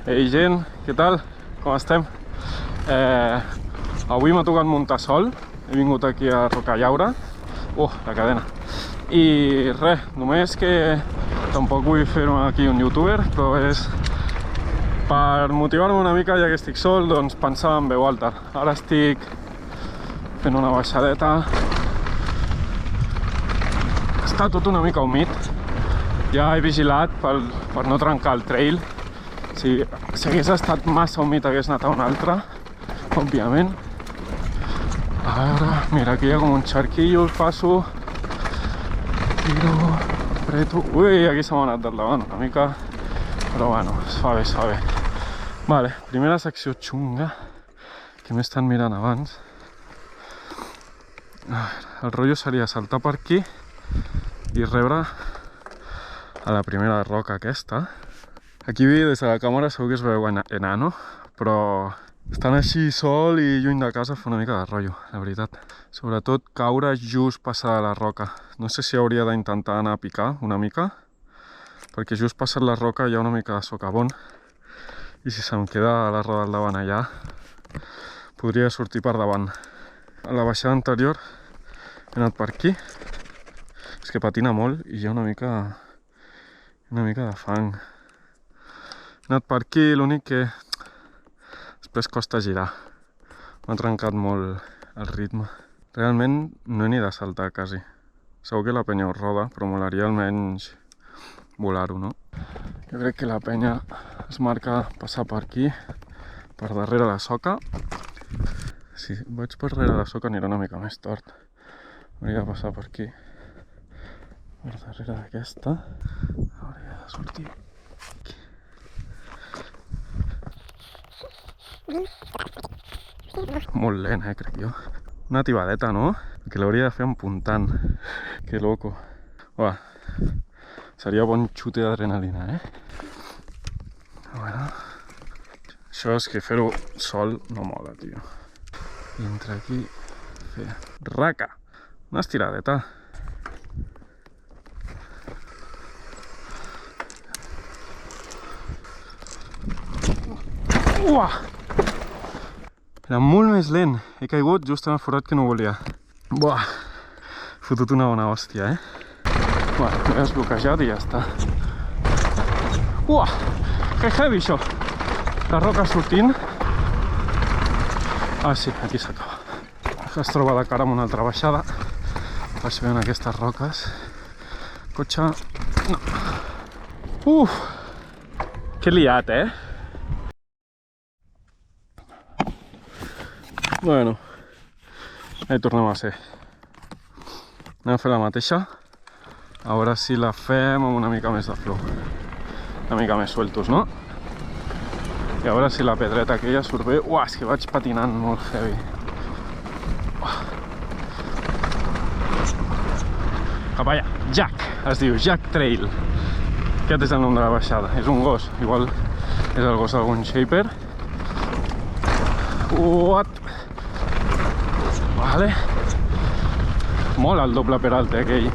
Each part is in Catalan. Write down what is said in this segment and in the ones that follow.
Ei gent, què tal? Com estem? Avui m'ha tocat muntar sol. He vingut aquí a Rocallaura. La cadena. I res, només que tampoc vull fer-me aquí un youtuber, però és per motivar-me una mica, ja que estic sol, doncs pensava en veu alta. Ara estic fent una baixadeta. Està tot una mica humit. Ja he vigilat per no trencar el trail. Si hagués estat massa humit hagués anat a un altre, òbviament. A veure, mira, aquí hi ha com un xarquillo, el passo. Tiro, apreto. Ui, aquí se m'ha anat del davant una mica. Però bueno, es fa bé, es fa bé. Vale, primera secció xunga, que m'he estat mirant abans. A veure, el rotllo seria saltar per aquí i rebre a la primera roca aquesta. Aquí des de la càmera segur que es veu enano, però estant així sol i lluny de casa fa una mica de rotllo, la veritat. Sobretot caure just passada la roca. No sé si hauria d'intentar anar a picar una mica, perquè just passat la roca hi ha una mica de socavón, i si se'm queda la roda al davant allà, podria sortir per davant. A la baixada anterior he anat per aquí. És que patina molt i hi ha una mica de fang. He anat per aquí, l'únic que després costa girar. M'ha trencat molt el ritme. Realment no he ni de saltar quasi. Segur que la penya ho roda, però molaria almenys volar-ho, no? Jo crec que la penya es marca passar per aquí, per darrere la soca. Si vaig per darrere la soca anirà una mica més tort. Hauria de passar per aquí, per darrere d'aquesta. Hauria de sortir aquí. Molt lent, crec jo. Una tibadeta, no? Que l'hauria de fer empuntant. Que loco. Uah. Seria bon xute d'adrenalina, A veure. Això és que fer-ho sol no mola, tio. I entre aquí fer raca. Una estiradeta. Uah! Era molt més lent. He caigut just en el forat que no volia. Buah! He fotut una bona hòstia, Bueno, m'he desbloquejat i ja està. Uah! Que heavy, això! La roca sortint. Ah, sí, aquí s'acaba. Es troba de cara amb una altra baixada. Vaig veient aquestes roques. Cotxe... No. Uf! Que liat, Bueno, ahí tornem a ser. Anem a fer la mateixa. A veure si la fem amb una mica més de flow. Una mica més sueltos, no? I a veure si la pedreta aquella surt bé. Uah, és que vaig patinant molt heavy. Cap allà, Jack, es diu Jack Trail. Aquest és el nom de la baixada, és un gos. Igual és el gos d'algun shaper. What? Vale. Mola el doble peralte aquell.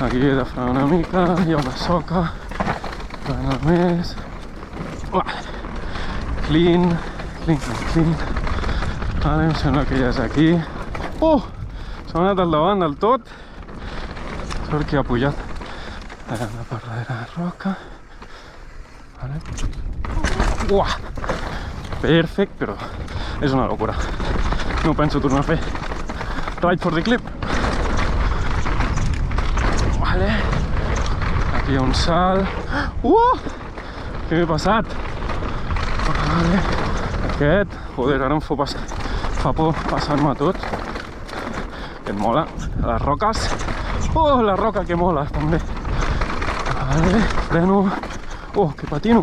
Aquí he de frenar una mica, hi ha una soca. Frenar més. Vale. Clean. Vale, em sembla que ja és aquí. S'ha anat al davant del tot. Sort que ha pujat. Ara anar per darrere la roca. Vale. Uah! Perfecte, però és una locura. No penso tornar a fer. Ride for the clip. Vale. Aquí hi ha un salt. Què m'he passat? Vale. Aquest. Joder, ara em fa por passar-me tot. Aquest mola. Les roques. La roca que mola, també. Vale. Freno. Que patino.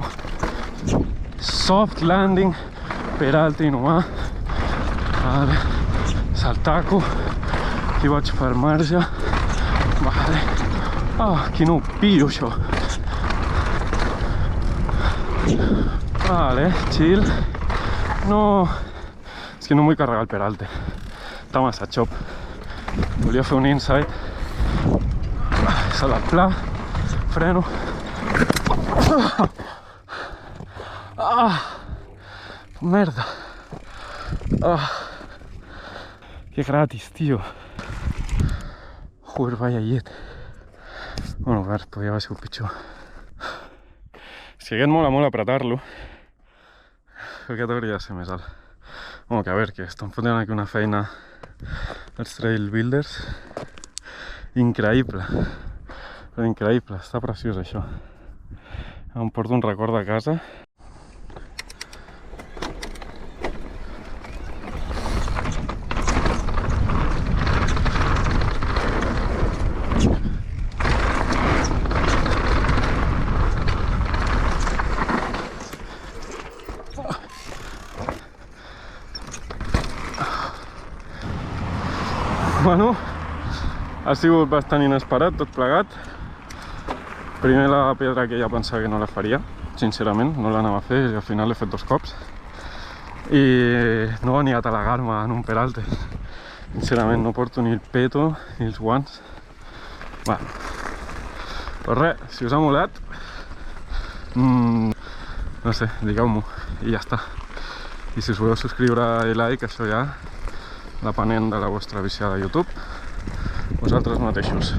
Soft landing. Peralte inhumà. Vale. Saltaco. Aquí vaig per marge. Vale. Aquí no ho pillo, això. Vale, chill. No. És que no em vull carregar el peralte. Està massa xop. Volia fer un inside. Salt al pla. Freno. Ah, merda. Ah, que gratis, tio. Joder, vaya llet. Bueno, a veure, podria haver sigut pitjor. Si aquest mola molt apretar-lo, aquest hauria de ser més alt. Bueno, que a veure, que estan fotent aquí una feina els trail builders increïble. Però increïble, està preciós això. Em porto un record de casa. Bueno, ha sigut bastant inesperat tot plegat. Primer la pedra que ja pensava que no la faria, sincerament, no l'anava a fer i al final l'he fet 2 cops. I no venia a talagar-me en un peralte. Sincerament no porto ni el peto ni els guants. Bueno, però res, si us ha molat, no sé, digueu-m'ho i ja està. I si us voleu subscriure i like, això ja depenent de la vostra visió de YouTube, vosaltres mateixos.